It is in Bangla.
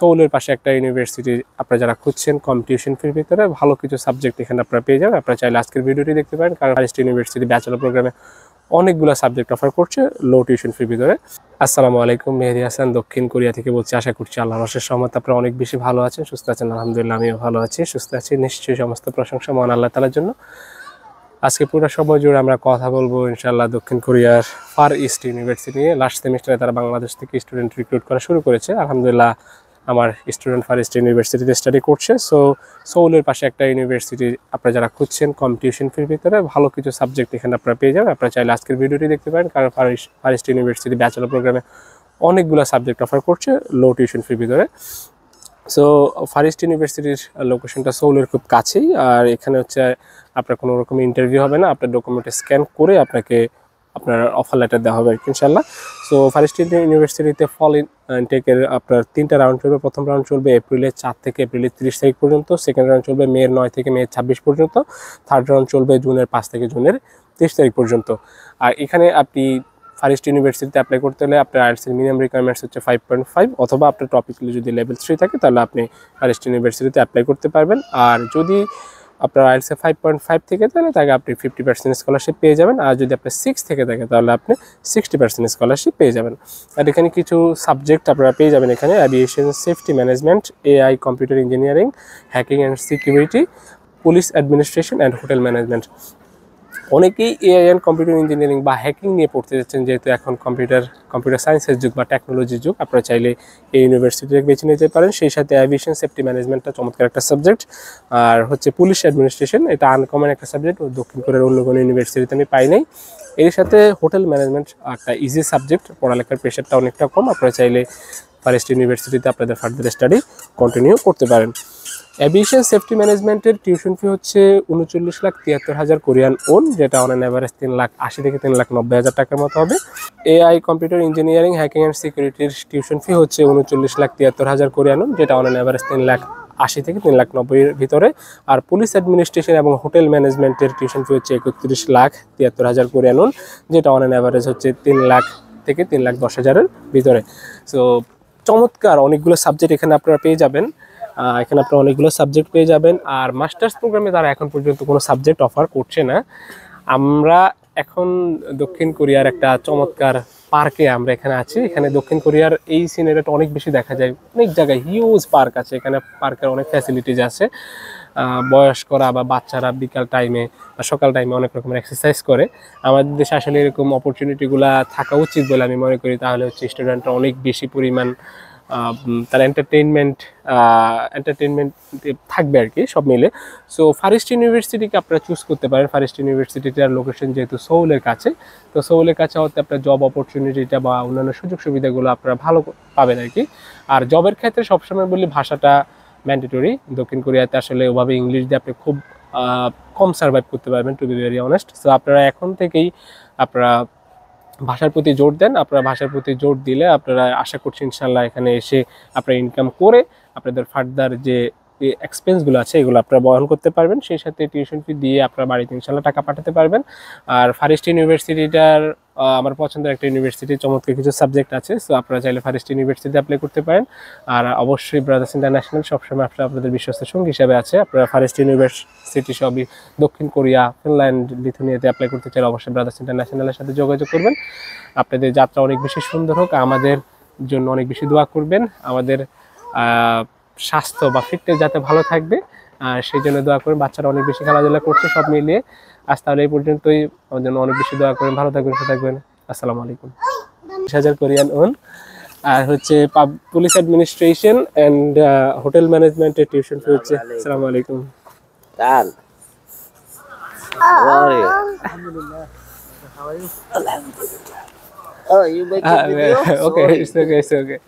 সোউলের পাশে একটা ইউনিভার্সিটি আপনারা যারা খুঁজছেন কম টিউশন ফির ভিতরে ভালো কিছু সাবজেক্ট এখানে আপনারা পেয়ে যাবেন। আপনারা চাইলে আজকের ভিডিওটি দেখতে পারেন, কারণ ফারিস্ট ইউনিভার্সিটি ব্যাচেলর প্রোগ্রামে অনেকগুলো সাবজেক্ট অফার করছে লো টিউশন ফির ভিতরে। আসসালামু আলাইকুম, মেহেদি হাসান দক্ষিণ কোরিয়া থেকে বলছি। আশা করছি আল্লাহর অশেষ রহমতে আপনারা অনেক বেশি ভালো আছেন, সুস্থ আছেন। আলহামদুলিল্লাহ আমিও ভালো আছি, সুস্থ আছি। নিশ্চয়ই সমস্ত প্রশংসা মহান আল্লাহ তাআলার জন্য। আজকে পুরো সময় জুড়ে আমরা কথা বলবো ইনশাআল্লাহ দক্ষিণ কোরিয়ার ফার ইস্ট ইউনিভার্সিটি নিয়ে। লাস্ট সেমিস্টারে তারা বাংলাদেশ থেকে স্টুডেন্ট রিক্রুট করা শুরু করেছে। আলহামদুলিল্লাহ আমার স্টুডেন্ট ফার ইস্ট ইউনিভার্সিটিতে স্টাডি করছে। সোউলের পাশে একটা ইউনিভার্সিটি আপনারা যারা খুঁজছেন কম টিউশন ফির ভিতরে ভালো কিছু সাবজেক্ট এখানে আপনারা পেয়ে যাবেন। আপনারা চাইলে আজকের ভিডিওটি দেখতে পারেন, কারণ ফার ইস্ট ইউনিভার্সিটি ব্যাচেলর প্রোগ্রামে অনেকগুলো সাবজেক্ট অফার করছে লো টিউশন ফির ভিতরে। সো ফার ইস্ট ইউনিভার্সিটির লোকেশনটা সোউলের খুব কাছেই। আর এখানে হচ্ছে আপনার কোনো রকম ইন্টারভিউ হবে না, আপনার ডকুমেন্টে স্ক্যান করে আপনাকে আপনার অফার লেটার দেওয়া হবে ইনশাল্লাহ। সো ফার ইস্ট ইউনিভার্সিটিতে ফল ইনটেকের আপনার 3টা রাউন্ড চলবে। প্রথম রাউন্ড চলবে এপ্রিলের 4 থেকে এপ্রিলের 30 তারিখ পর্যন্ত, সেকেন্ড রাউন্ড চলবে মের 9 থেকে মে 26 পর্যন্ত, থার্ড রাউন্ড চলবে জুনের 5 থেকে জুনের 30 তারিখ পর্যন্ত। আর এখানে আপনি ফার ইস্ট ইউনিভার্সিটিতে অ্যাপ্লাই করতে হলে আপনার আইএলটিএস মিনিমাম রিকোয়ারমেন্টস হচ্ছে 5.5, অথবা আপনার টপিক্যালি যদি লেভেল 3 থাকে তাহলে আপনি ফার ইস্ট ইউনিভার্সিটিতে অ্যাপ্লাই করতে পারবেন। আর যদি আপনার আইএলটিএস 5.5 থেকে তাহলে তাকে আপনি 50% স্কলারশিপ পেয়ে যাবেন। আর যদি আপনার 6 থেকে থাকে তাহলে আপনি 60% স্কলারশিপ পেয়ে যাবেন। আর এখানে কিছু সাবজেক্ট আপনারা পেয়ে যাবেন এখানে: aviation safety management, AI computer engineering, hacking and security, police administration and hotel management. অনেকেই এআই অ্যান্ড কম্পিউটার ইঞ্জিনিয়ারিং বা হ্যাকিং নিয়ে পড়তে যাচ্ছেন, যেহেতু এখন কম্পিউটার সায়েন্সের যুগ বা টেকনোলজির যুগ। আপনারা চাইলে এই ইউনিভার্সিটি থেকে বেছে নিতে পারেন। সেই সাথে অ্যাভিয়েশন সেফটি ম্যানেজমেন্টটা চমৎকার একটা সাবজেক্ট। আর হচ্ছে পুলিশ অ্যাডমিনিস্ট্রেশন, এটা আনকমন একটা সাবজেক্ট, দক্ষিণ কোরিয়ার অন্য কোনো ইউনিভার্সিটিতে আমি পাই নাই। এর সাথে হোটেল ম্যানেজমেন্ট একটা ইজি সাবজেক্ট, পড়ালেখার প্রেশারটা অনেকটা কম। আপনারা চাইলে ফার ইস্ট ইউনিভার্সিটিতে আপনাদের ফার্দার স্টাডি কন্টিনিউ করতে পারেন। অ্যাভিয়েশন সেফটি ম্যানেজমেন্টের টিউশন ফি হচ্ছে 39,73,000 কোরিয়ান ওন, যেটা অন অ্যান অ্যাভারেজ 3,80,000 থেকে 3,90,000 টাকার মতো হবে। AI computer engineering, hacking and সিকিউরিটির টিউশন ফি হচ্ছে 39,73,000 কোরিয়ান ওন, যেটা অন অ্যান অ্যাভারেজ 3,80,000 থেকে 3,90,000 ভিতরে। আর পুলিশ অ্যাডমিনিস্ট্রেশন এবং হোটেল ম্যানেজমেন্টের টিউশন ফি হচ্ছে 31,73,000 কোরিয়ান ওন, যেটা অন অ্যান অ্যাভারেজ হচ্ছে 3 লাখ থেকে 3,10,000 ভিতরে। সো চমৎকার অনেকগুলো সাবজেক্ট এখানে আপনারা পেয়ে যাবেন। এখানে আপনারা অনেকগুলো সাবজেক্ট পেয়ে যাবেন। আর মাস্টার্স প্রোগ্রামে তারা এখন পর্যন্ত কোনো সাবজেক্ট অফার করছে না। আমরা এখন দক্ষিণ কোরিয়ার একটা চমৎকার পার্কে আমরা এখানে আছি। এখানে দক্ষিণ কোরিয়ার এই সিনারিটা অনেক বেশি দেখা যায়, অনেক জায়গায় হিউজ পার্ক আছে। এখানে পার্কের অনেক ফ্যাসিলিটিস আছে। বয়স্করা বা বাচ্চারা বিকাল টাইমে বা সকাল টাইমে অনেক রকমের এক্সারসাইজ করে। আমাদের দেশে আসলে এরকম অপরচুনিটিগুলো থাকা উচিত বলে আমি মনে করি। তাহলে হচ্ছে স্টুডেন্টরা অনেক বেশি পরিমাণ তার এন্টারটেনমেন্ট থাকবে আর কি, সব মিলে। সো ফার ইস্ট ইউনিভার্সিটিকে আপনারা চুজ করতে পারেন। ফার ইস্ট ইউনিভার্সিটিটার লোকেশন যেহেতু সোউলের কাছে, তো সোউলের কাছে হতে আপনার জব অপরচুনিটিটা বা অন্যান্য সুযোগ সুবিধাগুলো আপনারা ভালো পাবেন আর কি। আর জবের ক্ষেত্রে সবসময় বলি ভাষাটা ম্যান্ডেটরি। দক্ষিণ কোরিয়াতে আসলে ওভাবে ইংলিশ দিয়ে আপনি খুব কম সার্ভাইভ করতে পারবেন, to be very honest. So আপনারা এখন থেকেই আপনারা ভাষার প্রতি জোর দেন। আপনারা ভাষার প্রতি জোর দিলে আপনারা আশা করছি ইনশাল্লাহ এখানে এসে আপনারা ইনকাম করে আপনাদের ফার্দার যে এক্সপেন্সগুলো আছে এগুলো আপনারা বহন করতে পারবেন। সেই সাথে টিউশন ফি দিয়ে আপনার বাড়িতে ইনশাল্লাহ টাকা পাঠাতে পারবেন। আর ফার ইস্ট ইউনিভার্সিটিটার আমার পছন্দের একটা ইউনিভার্সিটি, চমৎকার কিছু সাবজেক্ট আছে। সো আপনারা চাইলে ফার ইস্ট ইউনিভার্সিটিতে অ্যাপ্লাই করতে পারেন। আর অবশ্যই ব্রাদার্স ইন্টারন্যাশনাল সবসময় আপনাদের বিশ্বস্ত সঙ্গী হিসাবে আছে। আপনারা ফার ইস্ট ইউনিভার্সিটি সবই দক্ষিণ কোরিয়া, ফিনল্যান্ড, লিথুনিয়াতে অ্যাপ্লাই করতে চাইলে অবশ্যই ব্রাদার্স ইন্টারন্যাশনালের সাথে যোগাযোগ করবেন। আপনাদের যাত্রা অনেক বেশি সুন্দর হোক, আমাদের জন্য অনেক বেশি দোয়া করবেন। আমাদের স্বাস্থ্য বা ফিটনেস যাতে ভালো থাকবে সেই জন্য দোয়া করবেন। বাচ্চারা অনেক বেশি খেলাধুলা করছে সব মিলিয়ে। আজ তাহলে এই পর্যন্তই, আমার জন্য অনেক বেশি দোয়া করেন। ভালো থাকবেন, সুস্থ থাকবেন। আসসালামু আলাইকুম। 20,000 কোরিয়ান ওন। আর হচ্ছে পুলিশ অ্যাডমিনিস্ট্রেশন অ্যান্ড হোটেল ম্যানেজমেন্টের টিউশন ফি হচ্ছে। আসসালামু আলাইকুম। Oh, you making video? Okay, it's okay, it's okay.